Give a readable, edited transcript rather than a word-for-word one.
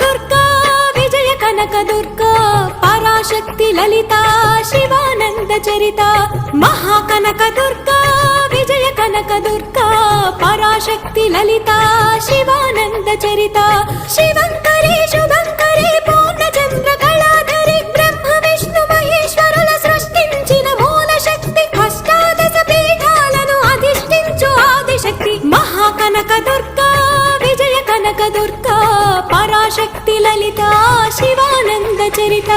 దుర్గా విజయ కనక దుర్గా పరాశక్తి లలిత శివానంద చరిత మహాకనక దుర్గా విజయ కనక దుర్గా పరాశక్తి లలిత శివానంద చరిత శివంకరి శుభంకరి పూర్ణచంద్ర కళాధరి బ్రహ్మ విష్ణు మహేశ్వరుల సృష్టించిన మూల శక్తి అష్టాదశ పీఠాలను అధిష్ఠించు ఆదిశక్తి మహాకనక దుర్గా విజయ కనక దుర్గా పరాశక్తి లలిత శివానంద చరిత